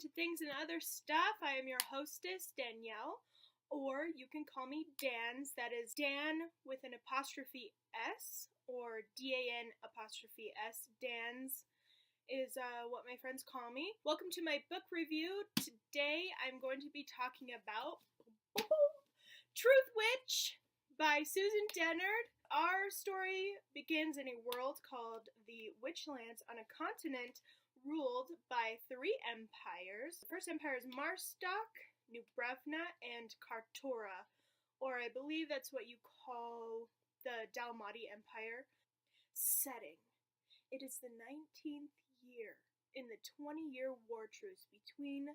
into Things and Other Stuff. I am your hostess, Danielle, or you can call me Dans. That is Dan with an apostrophe S, or DAN apostrophe S. Dans is what my friends call me. Welcome to my book review. Today I'm going to be talking about Truthwitch by Susan Dennard. Our story begins in a world called the Witchlands on a continent ruled by three empires. The first empire is Marstock, New Brevna, and Kartora, or I believe that's what you call the Dalmati Empire. Setting. It is the 19th year in the 20-year war truce between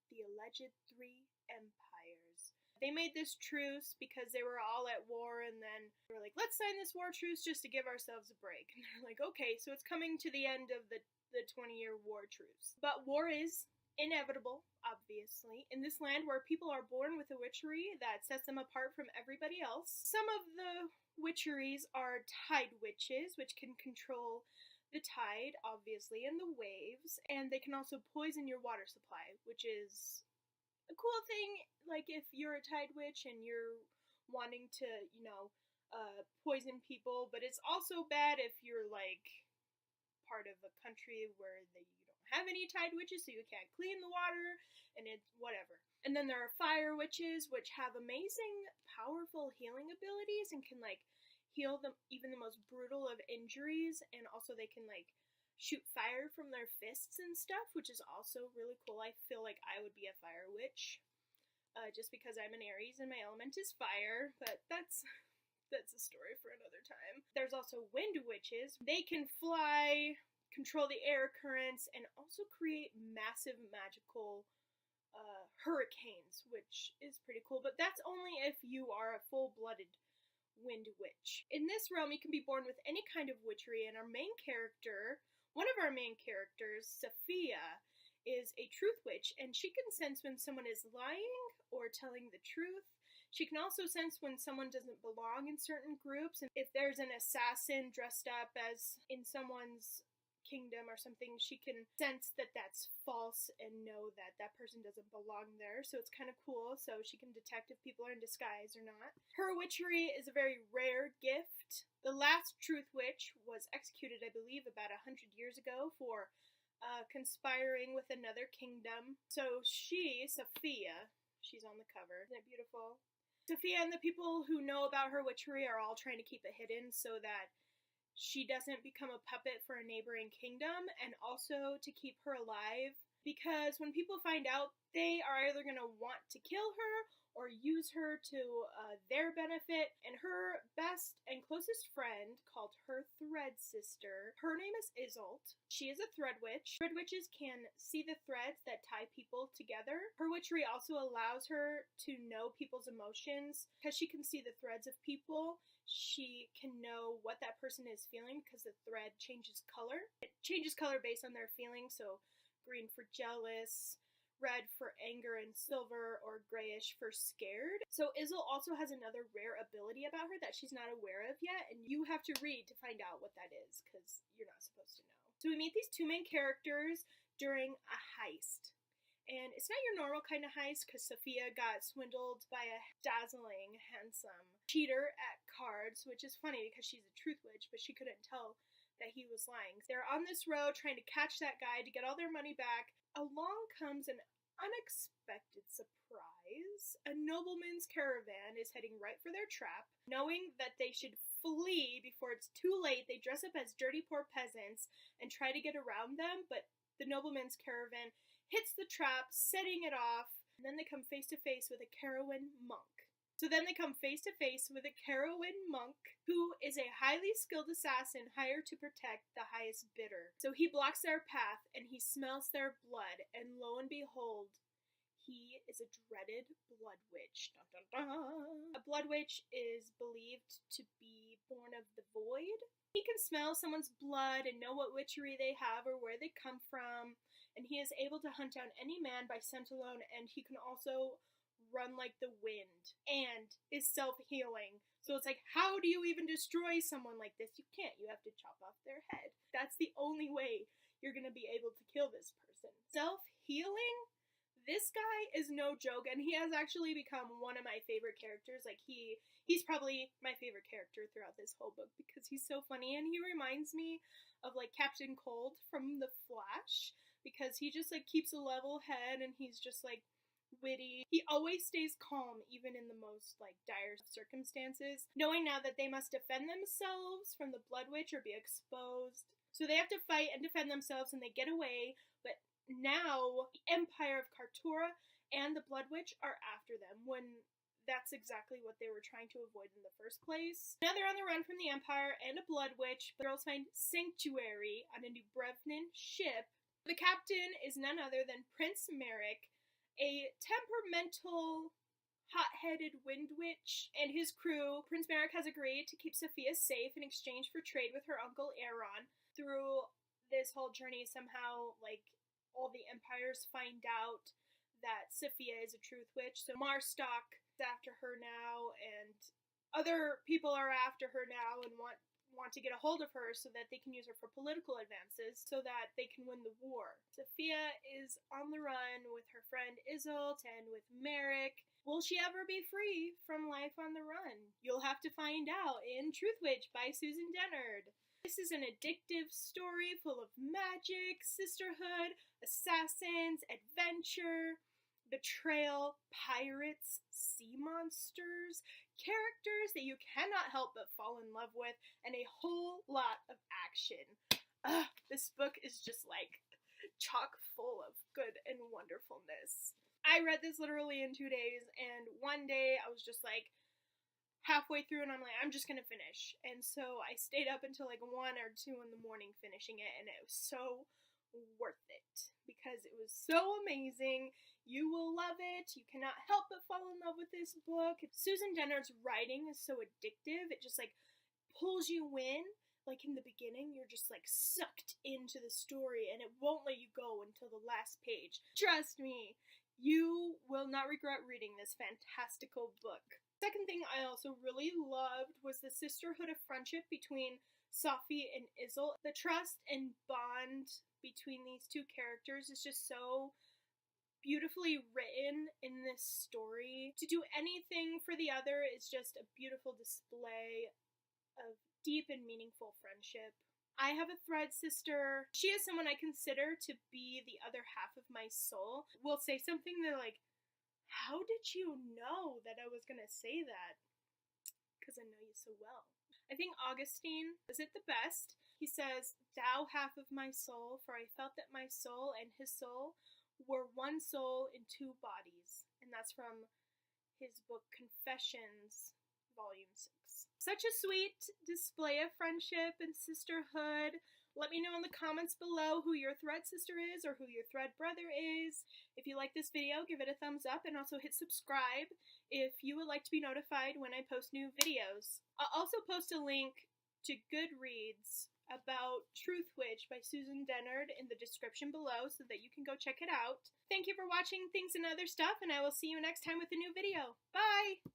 the alleged three empires. They made this truce because they were all at war, and then they were like, let's sign this war truce just to give ourselves a break. And they're like, okay, so it's coming to the end of the 20-year war truce. But war is inevitable, obviously, in this land where people are born with a witchery that sets them apart from everybody else. Some of the witcheries are tide witches, which can control the tide, obviously, and the waves, and they can also poison your water supply, which is a cool thing, like if you're a tide witch and you're wanting to, poison people, but it's also bad if you're, like, part of a country where you don't have any tide witches, so you can't clean the water, and it's whatever. And then there are fire witches, which have amazing, powerful healing abilities and can, like, heal even the most brutal of injuries, and also they can, like, shoot fire from their fists and stuff, which is also really cool. I feel like I would be a fire witch, just because I'm an Aries and my element is fire, but that's a story for another time. There's also wind witches. They can fly, control the air currents, and also create massive magical hurricanes, which is pretty cool, but that's only if you are a full-blooded wind witch. In this realm, you can be born with any kind of witchery, and one of our main characters, Sophia, is a truth witch, and she can sense when someone is lying or telling the truth. She can also sense when someone doesn't belong in certain groups, and if there's an assassin dressed up as in someone's kingdom or something, she can sense that that's false and know that that person doesn't belong there, so it's kind of cool, so she can detect if people are in disguise or not. Her witchery is a very rare gift. The last truth witch was executed, I believe, about 100 years ago for conspiring with another kingdom. So Sophia, she's on the cover, isn't it beautiful? Sophia and the people who know about her witchery are all trying to keep it hidden so that she doesn't become a puppet for a neighboring kingdom, and also to keep her alive, because when people find out, they are either going to want to kill her or use her to their benefit. And her best and closest friend, called her thread sister, her name is Isolt. She is a thread witch. Thread witches can see the threads that tie people together. Her witchery also allows her to know people's emotions. Because she can see the threads of people, she can know what that person is feeling because the thread changes color. It changes color based on their feelings, so green for jealous, red for anger, and silver or grayish for scared. So Isolt also has another rare ability about her that she's not aware of yet, and you have to read to find out what that is, because you're not supposed to know. So we meet these two main characters during a heist. And it's not your normal kind of heist, because Sophia got swindled by a dazzling, handsome cheater at cards, which is funny because she's a truth witch, but she couldn't tell that he was lying. They're on this road trying to catch that guy to get all their money back. Along comes an unexpected surprise. A nobleman's caravan is heading right for their trap. Knowing that they should flee before it's too late, they dress up as dirty poor peasants and try to get around them, but the nobleman's caravan hits the trap, setting it off, and then they come face to face with a Carowin monk. So then they come face to face with a Carowin monk who is a highly skilled assassin hired to protect the highest bidder. So he blocks their path and he smells their blood, and lo and behold, he is a dreaded blood witch. Dun, dun, dun. A blood witch is believed to be born of the void. He can smell someone's blood and know what witchery they have or where they come from, and he is able to hunt down any man by scent alone, and he can also run like the wind and is self-healing. So it's like, how do you even destroy someone like this? You can't. You have to chop off their head. That's the only way you're going to be able to kill this person. Self-healing? This guy is no joke, and he has actually become one of my favorite characters. Like, he's probably my favorite character throughout this whole book because he's so funny, and he reminds me of, like, Captain Cold from The Flash, because he just, like, keeps a level head, and he's just, like, witty. He always stays calm, even in the most, like, dire circumstances, knowing now that they must defend themselves from the Blood Witch or be exposed. So they have to fight and defend themselves, and they get away, but now the Empire of Kartura and the Blood Witch are after them, when that's exactly what they were trying to avoid in the first place. Now they're on the run from the Empire and a Blood Witch. The girls find sanctuary on a New Brevnen ship. The captain is none other than Prince Merrick, a temperamental, hot-headed wind witch, and his crew. Prince Merrick has agreed to keep Sophia safe in exchange for trade with her uncle Aaron. Through this whole journey, somehow, like, all the empires find out that Sophia is a Truthwitch, so Marstock is after her now, and other people are after her now and want to get a hold of her so that they can use her for political advances, so that they can win the war. Sophia is on the run with her friend Isolt and with Merrick. Will she ever be free from life on the run? You'll have to find out in Truthwitch by Susan Dennard. This is an addictive story full of magic, sisterhood, assassins, adventure, betrayal, pirates, sea monsters, characters that you cannot help but fall in love with, and a whole lot of action. This book is just like chock full of good and wonderfulness. I read this literally in 2 days, and one day I was just like, halfway through, and I'm like, I'm just gonna finish. And so I stayed up until like 1 or 2 in the morning finishing it, and it was so worth it because it was so amazing. You will love it. You cannot help but fall in love with this book. Susan Dennard's writing is so addictive. It just like pulls you in. Like in the beginning, you're just like sucked into the story, and it won't let you go until the last page. Trust me, you will not regret reading this fantastical book. Second thing I also really loved was the sisterhood of friendship between Sophie and Isolt. The trust and bond between these two characters is just so beautifully written in this story. To do anything for the other is just a beautiful display of deep and meaningful friendship. I have a thread sister. She is someone I consider to be the other half of my soul. Will say something that like, how did you know that I was gonna say that? Because I know you so well. I think Augustine is it the best. He says, "Thou half of my soul, for I felt that my soul and his soul were one soul in 2 bodies." And that's from his book Confessions, Volume 6. Such a sweet display of friendship and sisterhood. Let me know in the comments below who your thread sister is or who your thread brother is. If you like this video, give it a thumbs up and also hit subscribe if you would like to be notified when I post new videos. I'll also post a link to Goodreads about Truthwitch by Susan Dennard in the description below so that you can go check it out. Thank you for watching Things and Other Stuff, and I will see you next time with a new video. Bye!